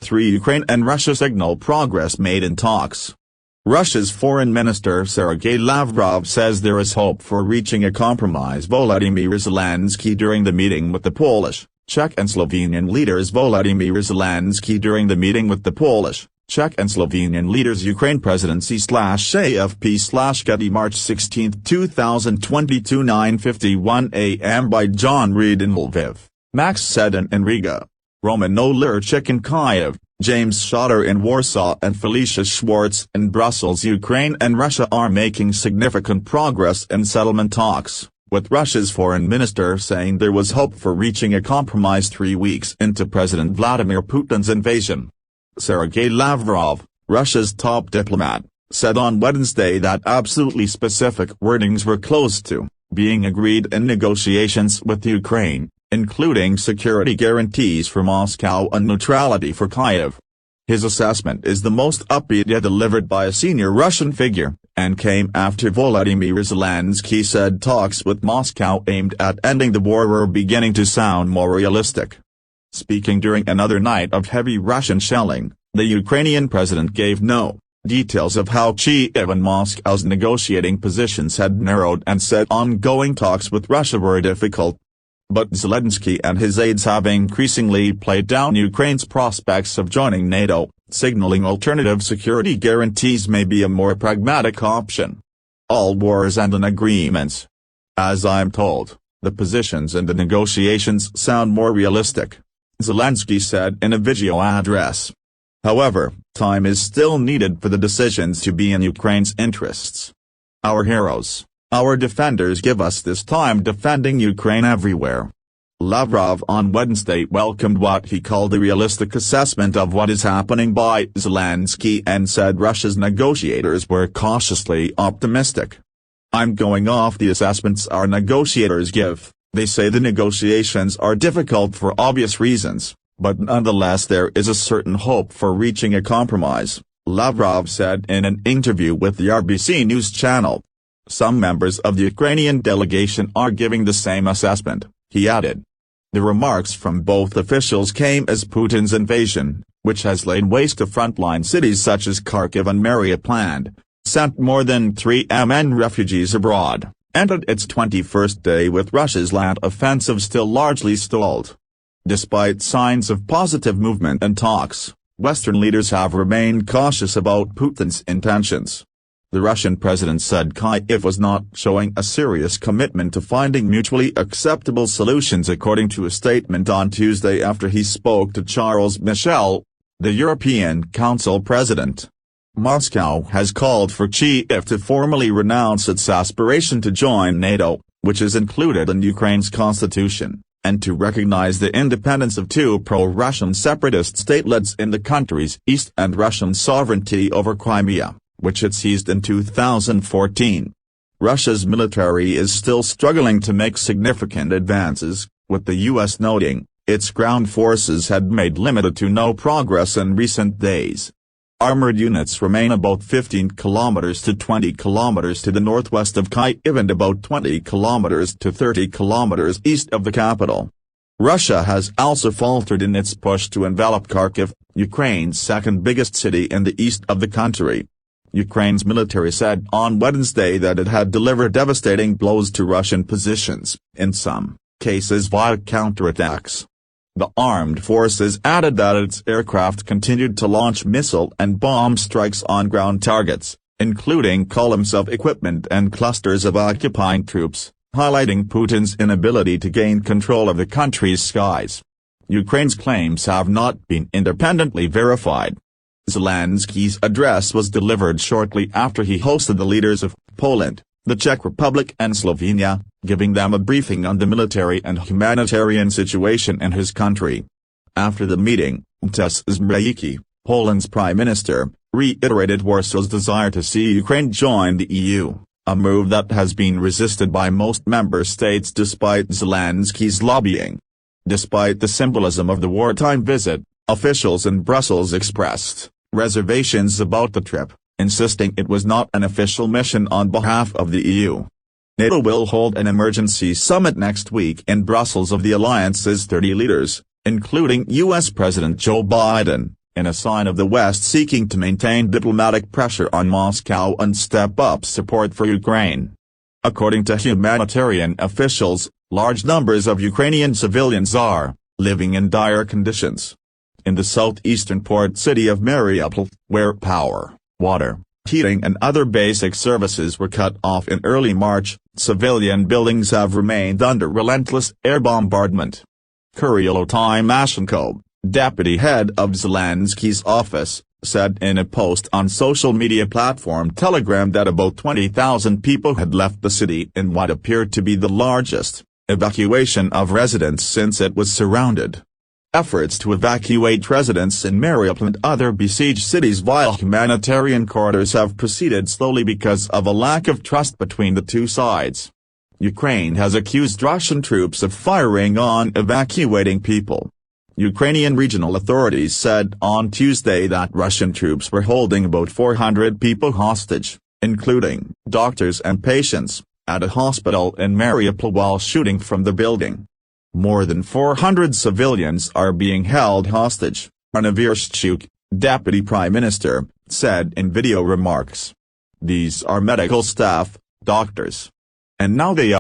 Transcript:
3 Ukraine and Russia signal progress made in talks. Russia's Foreign Minister Sergei Lavrov says there is hope for reaching a compromise. Volodymyr Zelensky during the meeting with the Polish, Czech and Slovenian leaders. Volodymyr Zelensky during the meeting with the Polish, Czech and Slovenian leaders. Ukraine Presidency /AFP/Getty March 16, 2022 9:51 a.m. by John Reed in Lviv, Max Seddon in Riga, Roman Olearchyk in Kyiv, James Schotter in Warsaw and Felicia Schwartz in Brussels. Ukraine and Russia are making significant progress in settlement talks, with Russia's foreign minister saying there was hope for reaching a compromise 3 weeks into President Vladimir Putin's invasion. Sergei Lavrov, Russia's top diplomat, said on Wednesday that absolutely specific wordings were close to being agreed in negotiations with Ukraine, including security guarantees for Moscow and neutrality for Kyiv. His assessment is the most upbeat yet delivered by a senior Russian figure, and came after Volodymyr Zelensky said talks with Moscow aimed at ending the war were beginning to sound more realistic. Speaking during another night of heavy Russian shelling, the Ukrainian president gave no details of how Kyiv and Moscow's negotiating positions had narrowed and said ongoing talks with Russia were difficult. But Zelensky and his aides have increasingly played down Ukraine's prospects of joining NATO, signaling alternative security guarantees may be a more pragmatic option. All wars end in agreements. As I'm told, the positions in the negotiations sound more realistic, Zelensky said in a video address. However, time is still needed for the decisions to be in Ukraine's interests. Our heroes, our defenders give us this time defending Ukraine everywhere. Lavrov on Wednesday welcomed what he called a realistic assessment of what is happening by Zelensky and said Russia's negotiators were cautiously optimistic. I'm going off the assessments our negotiators give. They say the negotiations are difficult for obvious reasons, but nonetheless there is a certain hope for reaching a compromise, Lavrov said in an interview with the RBC News channel. Some members of the Ukrainian delegation are giving the same assessment, he added. The remarks from both officials came as Putin's invasion, which has laid waste to frontline cities such as Kharkiv and Mariupol, sent more than 3 million refugees abroad, entered its 21st day with Russia's land offensive still largely stalled. Despite signs of positive movement and talks, Western leaders have remained cautious about Putin's intentions. The Russian president said Kyiv was not showing a serious commitment to finding mutually acceptable solutions according to a statement on Tuesday after he spoke to Charles Michel, the European Council president. Moscow has called for Kyiv to formally renounce its aspiration to join NATO, which is included in Ukraine's constitution, and to recognize the independence of 2 pro-Russian separatist statelets in the country's east and Russian sovereignty over Crimea, which it seized in 2014. Russia's military is still struggling to make significant advances, with the U.S. noting its ground forces had made limited to no progress in recent days. Armored units remain about 15 kilometers to 20 kilometers to the northwest of Kyiv and about 20 kilometers to 30 kilometers east of the capital. Russia has also faltered in its push to envelop Kharkiv, Ukraine's second biggest city in the east of the country. Ukraine's military said on Wednesday that it had delivered devastating blows to Russian positions, in some cases via counterattacks. The armed forces added that its aircraft continued to launch missile and bomb strikes on ground targets, including columns of equipment and clusters of occupying troops, highlighting Putin's inability to gain control of the country's skies. Ukraine's claims have not been independently verified. Zelensky's address was delivered shortly after he hosted the leaders of Poland, the Czech Republic and Slovenia, giving them a briefing on the military and humanitarian situation in his country. After the meeting, Sergei, Poland's prime minister, reiterated Warsaw's desire to see Ukraine join the EU, a move that has been resisted by most member states despite Zelensky's lobbying. Despite the symbolism of the wartime visit, officials in Brussels expressed reservations about the trip, insisting it was not an official mission on behalf of the EU. NATO will hold an emergency summit next week in Brussels of the alliance's 30 leaders, including U.S. President Joe Biden, in a sign of the West seeking to maintain diplomatic pressure on Moscow and step up support for Ukraine. According to humanitarian officials, large numbers of Ukrainian civilians are living in dire conditions. In the southeastern port city of Mariupol, where power, water, heating and other basic services were cut off in early March, civilian buildings have remained under relentless air bombardment. Kyrylo Tymoshenko, deputy head of Zelensky's office, said in a post on social media platform Telegram that about 20,000 people had left the city in what appeared to be the largest evacuation of residents since it was surrounded. Efforts to evacuate residents in Mariupol and other besieged cities via humanitarian corridors have proceeded slowly because of a lack of trust between the two sides. Ukraine has accused Russian troops of firing on evacuating people. Ukrainian regional authorities said on Tuesday that Russian troops were holding about 400 people hostage, including doctors and patients, at a hospital in Mariupol while shooting from the building. More than 400 civilians are being held hostage, Olearchyk, deputy prime minister, said in video remarks. These are medical staff, doctors. And now they